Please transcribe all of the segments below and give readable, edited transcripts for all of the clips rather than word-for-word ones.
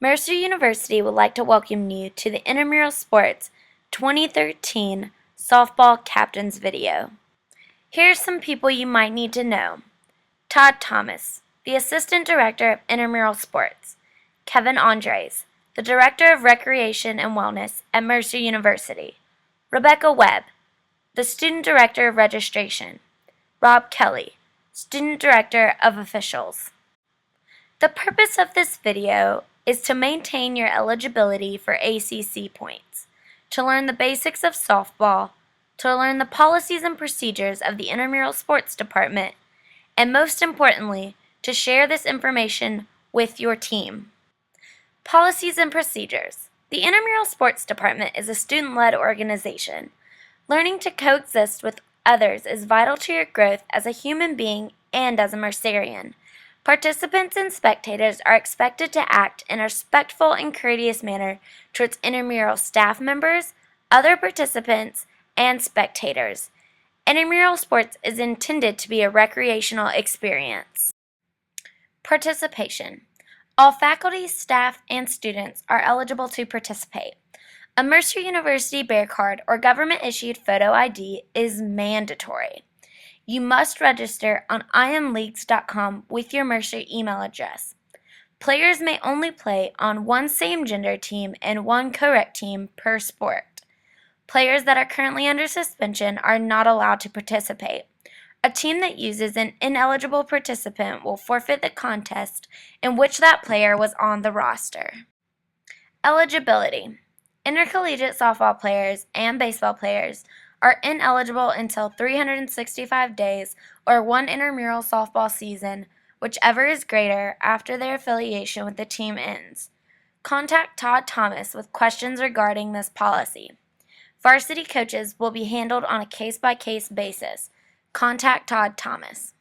Mercer University would like to welcome you to the Intramural Sports 2013 Softball Captains video. Here are some people you might need to know. Todd Thomas, the Assistant Director of Intramural Sports. Kevin Andres, the Director of Recreation and Wellness at Mercer University. Rebecca Webb, the Student Director of Registration. Rob Kelly, Student Director of Officials. The purpose of this video is to maintain your eligibility for ACC points, to learn the basics of softball, to learn the policies and procedures of the Intramural Sports Department, and most importantly, to share this information with your team. Policies and procedures. The Intramural Sports Department is a student-led organization. Learning to coexist with others is vital to your growth as a human being and as a Mercerian. Participants and spectators are expected to act in a respectful and courteous manner towards intramural staff members, other participants, and spectators. Intramural sports is intended to be a recreational experience. Participation. All faculty, staff, and students are eligible to participate. A Mercer University Bear Card or government-issued photo ID is mandatory. You must register on imleagues.com with your Mercer email address. Players may only play on one same-gender team and one co-rec team per sport. Players that are currently under suspension are not allowed to participate. A team that uses an ineligible participant will forfeit the contest in which that player was on the roster. Eligibility. Intercollegiate softball players and baseball players are ineligible until 365 days or one intramural softball season, whichever is greater, after their affiliation with the team ends. Contact Todd Thomas with questions regarding this policy. Varsity coaches will be handled on a case-by-case basis. Contact Todd Thomas.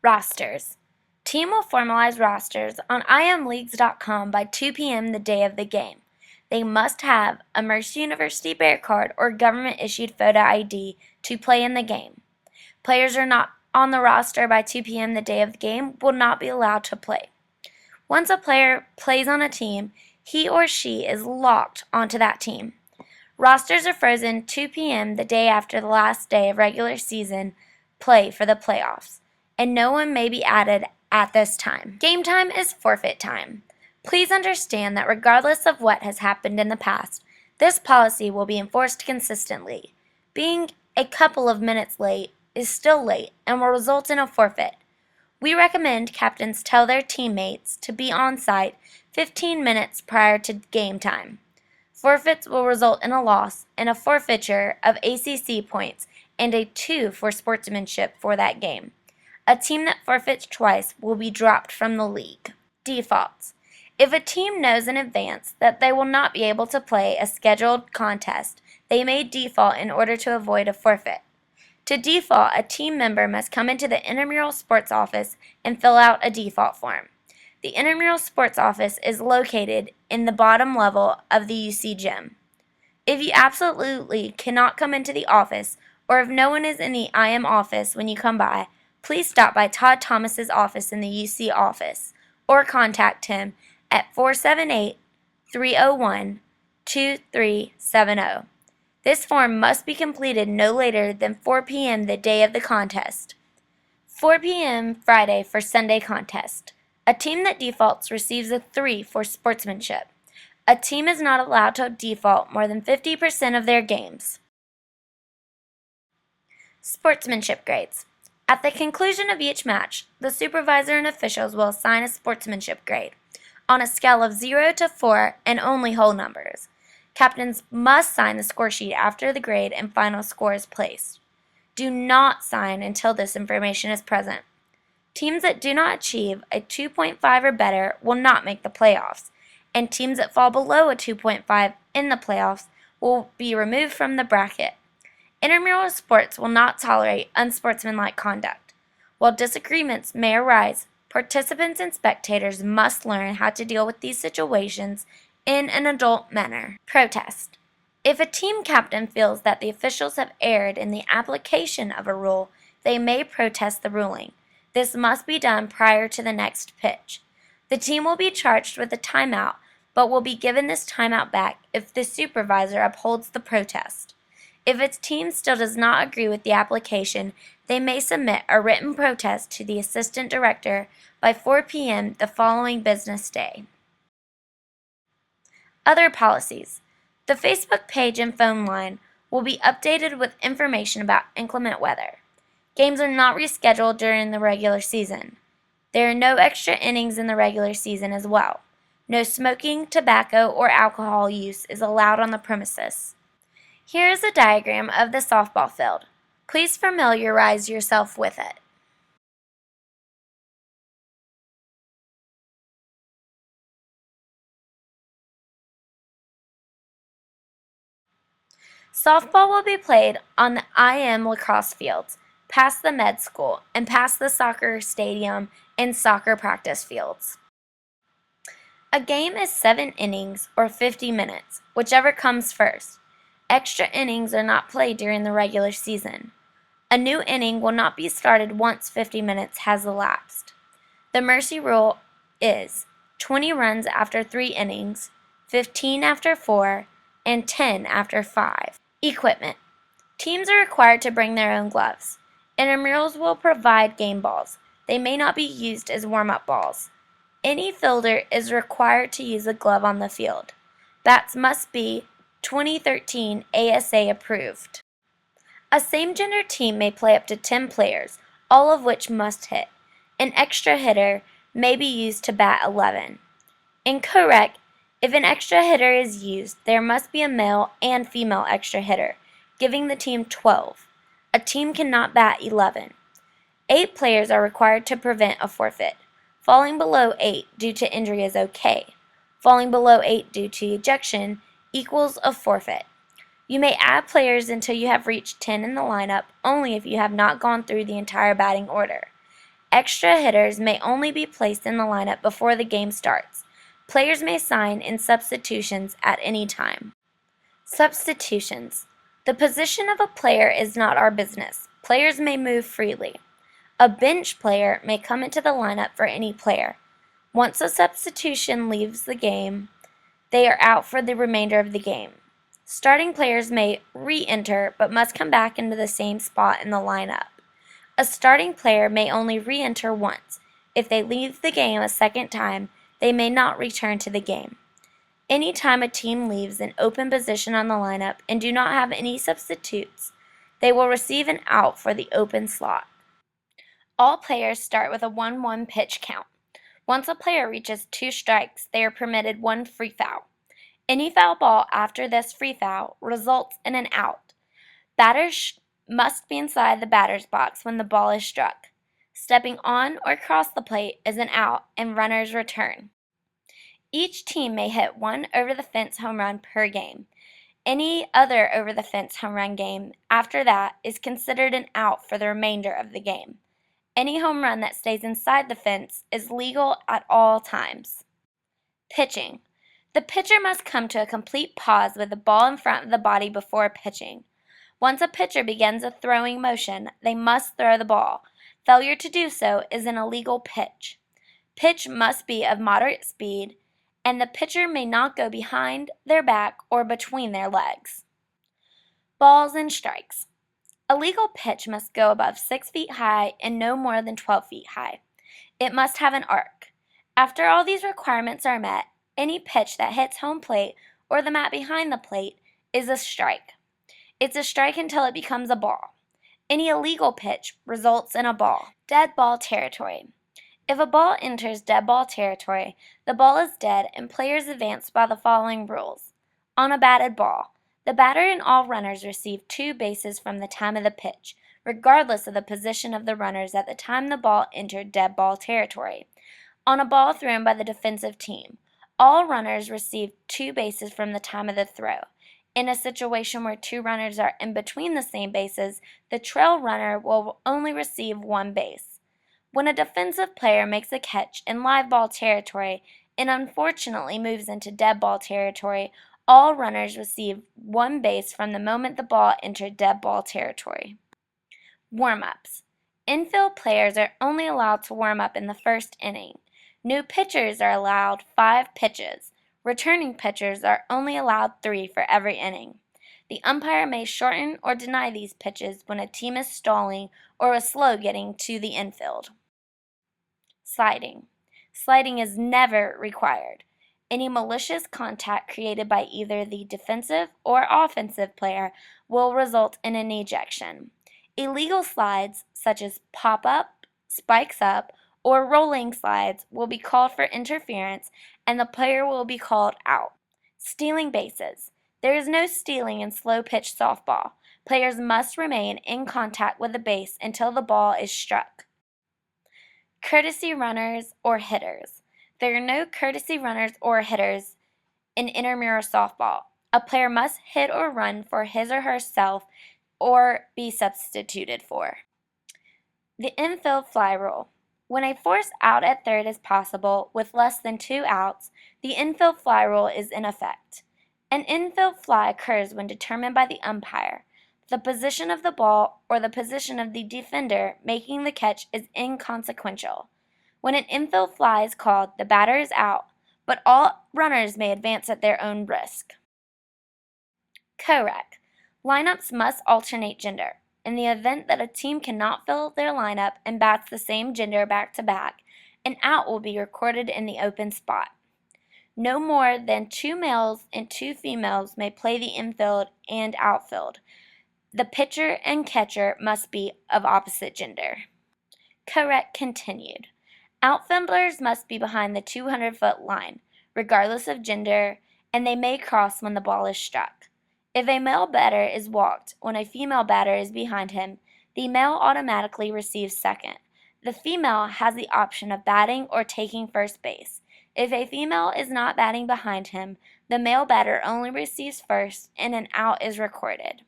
Rosters. Team will formalize rosters on imleagues.com by 2 p.m. the day of the game. They must have a Mercer University Bear Card or government-issued photo ID to play in the game. Players are not on the roster by 2 p.m. the day of the game will not be allowed to play. Once a player plays on a team, he or she is locked onto that team. Rosters are frozen 2 p.m. the day after the last day of regular season play for the playoffs, and no one may be added at this time. Game time is forfeit time. Please understand that regardless of what has happened in the past, this policy will be enforced consistently. Being a couple of minutes late is still late and will result in a forfeit. We recommend captains tell their teammates to be on site 15 minutes prior to game time. Forfeits will result in a loss and a forfeiture of ACC points and a 2 for sportsmanship for that game. A team that forfeits twice will be dropped from the league. Defaults. If a team knows in advance that they will not be able to play a scheduled contest, they may default in order to avoid a forfeit. To default, a team member must come into the Intramural Sports Office and fill out a default form. The Intramural Sports Office is located in the bottom level of the UC gym. If you absolutely cannot come into the office, or if no one is in the IM office when you come by, please stop by Todd Thomas's office in the UC office, or contact him at 478-301-2370. This form must be completed no later than 4 p.m. the day of the contest. 4 p.m. Friday for Sunday contest. A team that defaults receives a 3 for sportsmanship. A team is not allowed to default more than 50% of their games. Sportsmanship grades. At the conclusion of each match, the supervisor and officials will assign a sportsmanship grade on a scale of 0 to 4 and only whole numbers. Captains must sign the score sheet after the grade and final score is placed. Do not sign until this information is present. Teams that do not achieve a 2.5 or better will not make the playoffs, and teams that fall below a 2.5 in the playoffs will be removed from the bracket. Intramural sports will not tolerate unsportsmanlike conduct. While disagreements may arise, participants and spectators must learn how to deal with these situations in an adult manner. Protest. If a team captain feels that the officials have erred in the application of a rule, they may protest the ruling. This must be done prior to the next pitch. The team will be charged with a timeout but will be given this timeout back if the supervisor upholds the protest. If its team still does not agree with the application, they may submit a written protest to the assistant director by 4 p.m. the following business day. Other policies. The Facebook page and phone line will be updated with information about inclement weather. Games are not rescheduled during the regular season. There are no extra innings in the regular season as well. No smoking, tobacco, or alcohol use is allowed on the premises. Here is a diagram of the softball field. Please familiarize yourself with it. Softball will be played on the IM lacrosse fields, past the med school, and past the soccer stadium and soccer practice fields. A game is 7 innings or 50 minutes, whichever comes first. Extra innings are not played during the regular season. A new inning will not be started once 50 minutes has elapsed. The mercy rule is 20 runs after 3 innings, 15 after 4, and 10 after 5. Equipment. Teams are required to bring their own gloves. Intramurals will provide game balls. They may not be used as warm-up balls. Any fielder is required to use a glove on the field. Bats must be 2013 ASA approved. A same-gender team may play up to 10 players, all of which must hit. An extra hitter may be used to bat 11. Incorrect. If an extra hitter is used, there must be a male and female extra hitter, giving the team 12. A team cannot bat 11. 8 players are required to prevent a forfeit. Falling below 8 due to injury is okay. Falling below 8 due to ejection equals a forfeit. You may add players until you have reached 10 in the lineup only if you have not gone through the entire batting order. Extra hitters may only be placed in the lineup before the game starts. Players may sign in substitutions at any time. Substitutions. The position of a player is not our business. Players may move freely. A bench player may come into the lineup for any player. Once a substitution leaves the game, they are out for the remainder of the game. Starting players may re-enter but must come back into the same spot in the lineup. A starting player may only re-enter once. If they leave the game a second time, they may not return to the game. Any time a team leaves an open position on the lineup and do not have any substitutes, they will receive an out for the open slot. All players start with a 1-1 pitch count. Once a player reaches 2 strikes, they are permitted 1 free foul. Any foul ball after this free foul results in an out. Batters must be inside the batter's box when the ball is struck. Stepping on or across the plate is an out and runners return. Each team may hit 1 over-the-fence home run per game. Any other over-the-fence home run game after that is considered an out for the remainder of the game. Any home run that stays inside the fence is legal at all times. Pitching. The pitcher must come to a complete pause with the ball in front of the body before pitching. Once a pitcher begins a throwing motion, they must throw the ball. Failure to do so is an illegal pitch. Pitch must be of moderate speed, and the pitcher may not go behind their back or between their legs. Balls and strikes. A legal pitch must go above 6 feet high and no more than 12 feet high. It must have an arc. After all these requirements are met, any pitch that hits home plate or the mat behind the plate is a strike. It's a strike until it becomes a ball. Any illegal pitch results in a ball. Dead ball territory. If a ball enters dead ball territory, the ball is dead and players advance by the following rules. On a batted ball, the batter and all runners receive 2 bases from the time of the pitch, regardless of the position of the runners at the time the ball entered dead ball territory. On a ball thrown by the defensive team, all runners receive 2 bases from the time of the throw. In a situation where 2 runners are in between the same bases, the trail runner will only receive 1 base. When a defensive player makes a catch in live ball territory and unfortunately moves into dead ball territory, all runners receive 1 base from the moment the ball entered dead ball territory. Warm-ups. Infield players are only allowed to warm up in the first inning. New pitchers are allowed 5 pitches. Returning pitchers are only allowed 3 for every inning. The umpire may shorten or deny these pitches when a team is stalling or is slow getting to the infield. Sliding. Sliding is never required. Any malicious contact created by either the defensive or offensive player will result in an ejection. Illegal slides, such as pop-up, spikes up, or rolling slides, will be called for interference and the player will be called out. Stealing bases. There is no stealing in slow-pitch softball. Players must remain in contact with the base until the ball is struck. Courtesy runners or hitters. There are no courtesy runners or hitters in intramural softball. A player must hit or run for his or herself or be substituted for. The infield fly rule. When a force out at third is possible with less than 2 outs, the infield fly rule is in effect. An infield fly occurs when determined by the umpire. The position of the ball or the position of the defender making the catch is inconsequential. When an infield fly is called, the batter is out, but all runners may advance at their own risk. Correct. Lineups must alternate gender. In the event that a team cannot fill their lineup and bats the same gender back-to-back, an out will be recorded in the open spot. No more than 2 males and 2 females may play the infield and outfield. The pitcher and catcher must be of opposite gender. Correct continued. Outfielders must be behind the 200-foot line, regardless of gender, and they may cross when the ball is struck. If a male batter is walked when a female batter is behind him, the male automatically receives second. The female has the option of batting or taking first base. If a female is not batting behind him, the male batter only receives first and an out is recorded.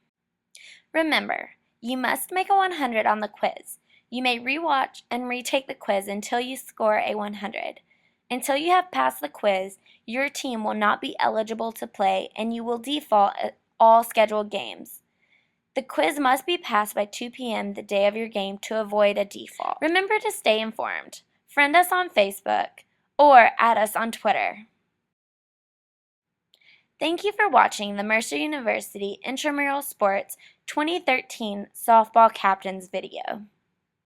Remember, you must make a 100 on the quiz. You may rewatch and retake the quiz until you score a 100. Until you have passed the quiz, your team will not be eligible to play and you will default at all scheduled games. The quiz must be passed by 2 p.m. the day of your game to avoid a default. Remember to stay informed. Friend us on Facebook or add us on Twitter. Thank you for watching the Mercer University Intramural Sports 2013 Softball Captains video.